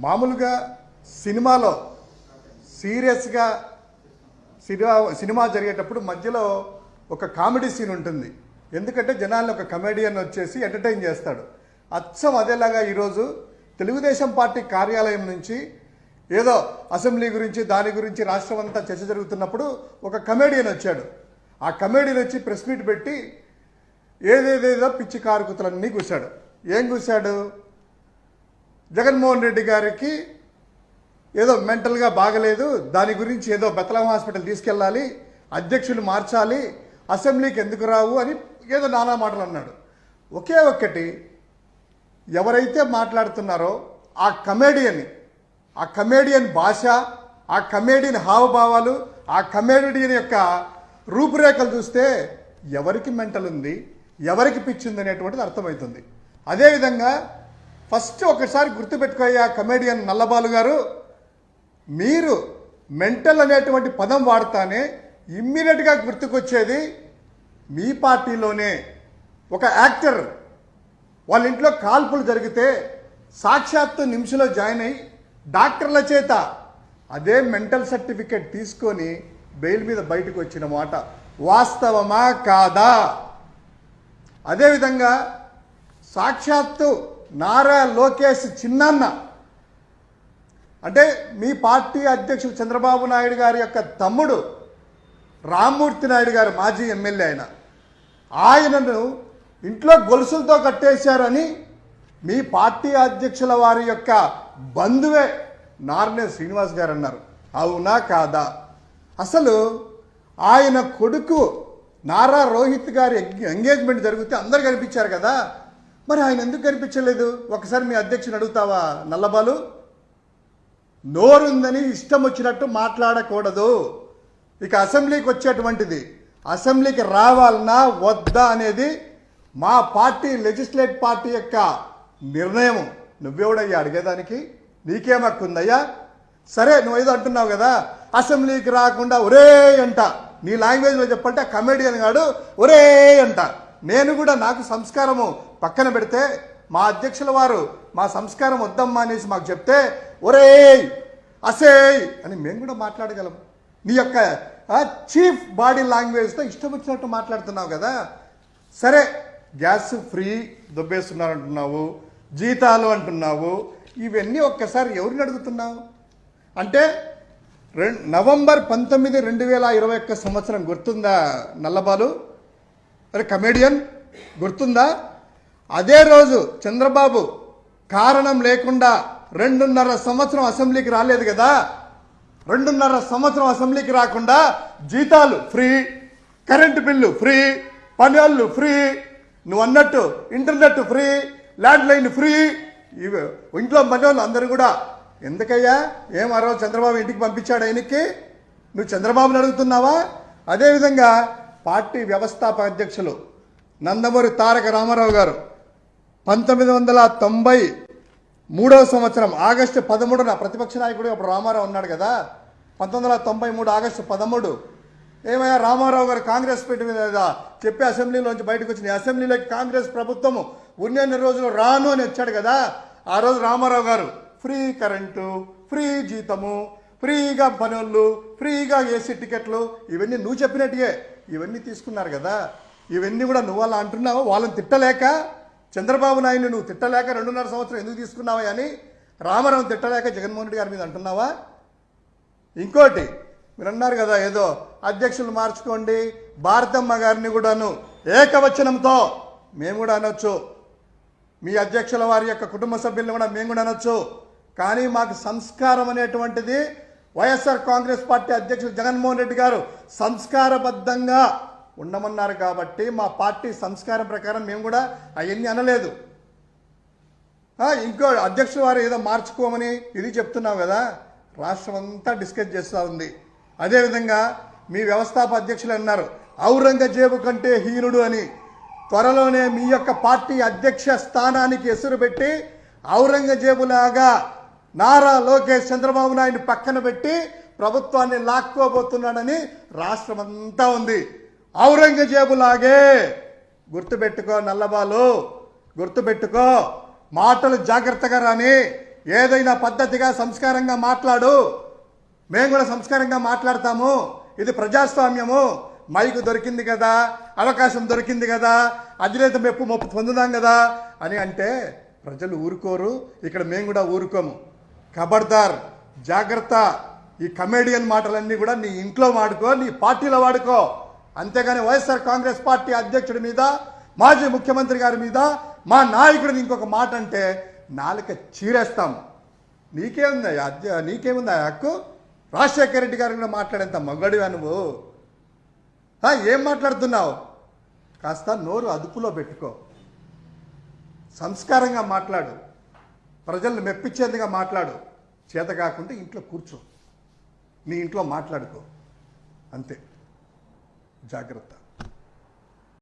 మామూలుగా సినిమాలో సీరియస్గా సినిమా జరిగేటప్పుడు మధ్యలో ఒక కామెడీ సీన్ ఉంటుంది. ఎందుకంటే జనాల్లో ఒక కమెడియన్ వచ్చేసి ఎంటర్టైన్ చేస్తాడు. అచ్చం అదేలాగా ఈరోజు తెలుగుదేశం పార్టీ కార్యాలయం నుంచి ఏదో అసెంబ్లీ గురించి దాని గురించి రాష్ట్రం అంతా చర్చ జరుగుతున్నప్పుడు ఒక కమెడియన్ వచ్చాడు. ఆ కమెడియన్ వచ్చి ప్రెస్ మీట్ పెట్టి ఏదేదేదో పిచ్చి కారుకుతలన్నీ కూశాడు. ఏం కూశాడు? జగన్మోహన్ రెడ్డి గారికి ఏదో మెంటల్గా బాగలేదు, దాని గురించి ఏదో బెతలం హాస్పిటల్ తీసుకెళ్ళాలి, అధ్యక్షులు మార్చాలి, అసెంబ్లీకి ఎందుకు రావు అని ఏదో నానా మాటలు అన్నాడు. ఒకే ఒక్కటి, ఎవరైతే మాట్లాడుతున్నారో ఆ కమేడియన్ భాష, ఆ కమేడియన్ హావభావాలు, ఆ కమేడియన్ యొక్క రూపురేఖలు చూస్తే ఎవరికి మెంటల్ ఉంది, ఎవరికి పిచ్చింది అనేటువంటిది అర్థమవుతుంది. అదేవిధంగా ఫస్ట్ ఒకసారి గుర్తుపెట్టుకోయ్యా కమేడియన్ నల్లబాలు గారు, మీరు మెంటల్ అనేటువంటి పదం వాడతానే ఇమ్మీడియట్గా గుర్తుకొచ్చేది మీ పార్టీలోనే ఒక యాక్టర్ వాళ్ళ ఇంట్లో కాల్పులు జరిగితే సాక్షాత్తు నిమిషంలో జాయిన్ అయ్యి డాక్టర్ల చేత అదే మెంటల్ సర్టిఫికేట్ తీసుకొని బెయిల్ మీద బయటకు వచ్చిన మాట వాస్తవమా కాదా? అదేవిధంగా సాక్షాత్తు నారా లోకేష్ చిన్నాన్న అంటే మీ పార్టీ అధ్యక్షుడు చంద్రబాబు నాయుడు గారి యొక్క తమ్ముడు రామ్మూర్తి నాయుడు గారు మాజీ ఎమ్మెల్యే ఆయనను ఇంట్లో గొలుసులతో కట్టేశారని మీ పార్టీ అధ్యక్షుల వారి యొక్క బంధువే నార్నే శ్రీనివాస్ గారు అన్నారు. అవునా కాదా? అసలు ఆయన కొడుకు నారా రోహిత్ గారి ఎంగేజ్మెంట్ జరిగితే అందరు కనిపించారు కదా, మరి ఆయన ఎందుకు కనిపించలేదు? ఒకసారి మీ అధ్యక్షుని అడుగుతావా నల్లబాలు? నోరుందని ఇష్టం వచ్చినట్టు మాట్లాడకూడదు. ఇక అసెంబ్లీకి వచ్చేటువంటిది, అసెంబ్లీకి రావాలన్నా వద్దా అనేది మా పార్టీ లెజిస్లేట్ పార్టీ యొక్క నిర్ణయం. నువ్వెవడయ్యా అడిగేదానికి? నీకేం హక్కు ఉందయ్యా? సరే, నువ్వేదో అంటున్నావు కదా అసెంబ్లీకి రాకుండా ఒరే అంట, నీ లాంగ్వేజ్లో చెప్పంటే కమెడియన్ గాడు ఒరే అంట. నేను కూడా నాకు సంస్కారము పక్కన పెడితే మా అధ్యక్షుల వారు మా సంస్కారం వద్దమ్మా అనేసి మాకు చెప్తే ఒరే అసేయ్ అని మేము కూడా మాట్లాడగలం. నీ యొక్క చీఫ్ బాడీ లాంగ్వేజ్తో ఇష్టం వచ్చినట్టు మాట్లాడుతున్నావు కదా. సరే, గ్యాస్ ఫ్రీ దొబ్బేస్తున్నారు అంటున్నావు, జీతాలు అంటున్నావు, ఇవన్నీ ఒక్కసారి ఎవరిని అడుగుతున్నావు? అంటే నవంబర్ 19, 2021 సంవత్సరం గుర్తుందా నల్లబాలు? అరే కమెడియన్ గుర్తుందా? అదే రోజు చంద్రబాబు కారణం లేకుండా 2.5 సంవత్సరం అసెంబ్లీకి రాలేదు కదా. 2.5 సంవత్సరం అసెంబ్లీకి రాకుండా జీతాలు ఫ్రీ, కరెంటు బిల్లు ఫ్రీ, పనులు ఫ్రీ, నువ్వు అన్నట్టు internet free, land line free, ఇవి ఇంట్లో పనులు అందరూ కూడా. ఎందుకయ్యా ఏం ఆ రోజు చంద్రబాబు ఇంటికి పంపించాడు ఆయనకి? నువ్వు చంద్రబాబుని అడుగుతున్నావా? అదేవిధంగా పార్టీ వ్యవస్థాపక అధ్యక్షులు నందమూరి తారక రామారావు గారు 1993వ సంవత్సరం ఆగస్టు 13న ప్రతిపక్ష నాయకుడు అప్పుడు రామారావు ఉన్నాడు కదా. 1993 ఆగస్టు 13 ఏమయ్యా రామారావు గారు కాంగ్రెస్ పెట్టి మీద చెప్పి అసెంబ్లీలోంచి బయటకు వచ్చింది. అసెంబ్లీలోకి కాంగ్రెస్ ప్రభుత్వము ఉన్నన్ని రోజులు రాను అని వచ్చాడు కదా. ఆ రోజు రామారావు గారు ఫ్రీ కరెంటు, ఫ్రీ జీతము, ఫ్రీగా పనులు, ఫ్రీగా ఏసీ టికెట్లు, ఇవన్నీ నువ్వు చెప్పినట్టుగా ఇవన్నీ తీసుకున్నారు కదా. ఇవన్నీ కూడా నువ్వు అలా అంటున్నావు. వాళ్ళని తిట్టలేక, చంద్రబాబు నాయుడు నువ్వు తిట్టలేక 2.5 సంవత్సరం ఎందుకు తీసుకున్నావా అని రామారావు తిట్టలేక జగన్మోహన్ రెడ్డి గారి మీద అంటున్నావా? ఇంకోటి మీరు అన్నారు కదా ఏదో అధ్యక్షులు మార్చుకోండి, భారతమ్మ గారిని కూడాను ఏకవచనంతో మేము కూడా అనొచ్చు, మీ అధ్యక్షుల వారి యొక్క కుటుంబ సభ్యులను కూడా మేము కూడా అనొచ్చు. కానీ మాకు సంస్కారం అనేటువంటిది వైఎస్ఆర్ కాంగ్రెస్ పార్టీ అధ్యక్షుడు జగన్మోహన్ రెడ్డి గారు సంస్కారబద్ధంగా ఉండమన్నారు కాబట్టి మా పార్టీ సంస్కారం ప్రకారం మేము కూడా అవన్నీ అనలేదు. ఇంకో అధ్యక్షుల వారు ఏదో మార్చుకోమని ఇది చెప్తున్నావు కదా, రాష్ట్రం అంతా డిస్కస్ చేస్తూ ఉంది. అదేవిధంగా మీ వ్యవస్థాపక అధ్యక్షులు అన్నారు ఔరంగజేబు కంటే హీనుడు అని. త్వరలోనే మీ యొక్క పార్టీ అధ్యక్ష స్థానానికి ఎసురు పెట్టి ఔరంగజేబులాగా నారా లోకేష్ చంద్రబాబు నాయుడు పక్కన పెట్టి ప్రభుత్వాన్ని లాక్కోబోతున్నాడని రాష్ట్రం అంతా ఉంది. ఔరంగజేబులాగే గుర్తుపెట్టుకో నల్లబాలు, గుర్తుపెట్టుకో. మాటలు జాగ్రత్తగా రాని, ఏదైనా పద్ధతిగా సంస్కారంగా మాట్లాడు, మేము కూడా సంస్కారంగా మాట్లాడతాము, ఇది ప్రజాస్వామ్యము, మైకు దొరికింది కదా, అవకాశం దొరికింది కదా, అధినేత మొప్పు పొందుదాం కదా అని అంటే ప్రజలు ఊరుకోరు. ఇక్కడ మేము కూడా ఊరుకోము. ఖబర్దార్, జాగ్రత్త. ఈ కమేడియన్ మాటలన్నీ కూడా నీ ఇంట్లో వాడుకో, నీ పార్టీలో వాడుకో. అంతేగాని వైఎస్ఆర్ కాంగ్రెస్ పార్టీ అధ్యక్షుడి మీద, మాజీ ముఖ్యమంత్రి గారి మీద, మా నాయకుడిని ఇంకొక మాట అంటే నాలుక చీరేస్తాం. నీకేముందా హక్కు? రాజశేఖర రెడ్డి గారి కూడా మాట్లాడేంత మగడివా నువ్వు? ఏం మాట్లాడుతున్నావు? కాస్త నోరు అదుపులో పెట్టుకో, సంస్కారంగా మాట్లాడు, ప్రజలను మెప్పించేందుగా మాట్లాడు. చేత కాకుంటే ఇంట్లో కూర్చో, నీ ఇంట్లో మాట్లాడుకో, అంతే. జాగ్రత్త.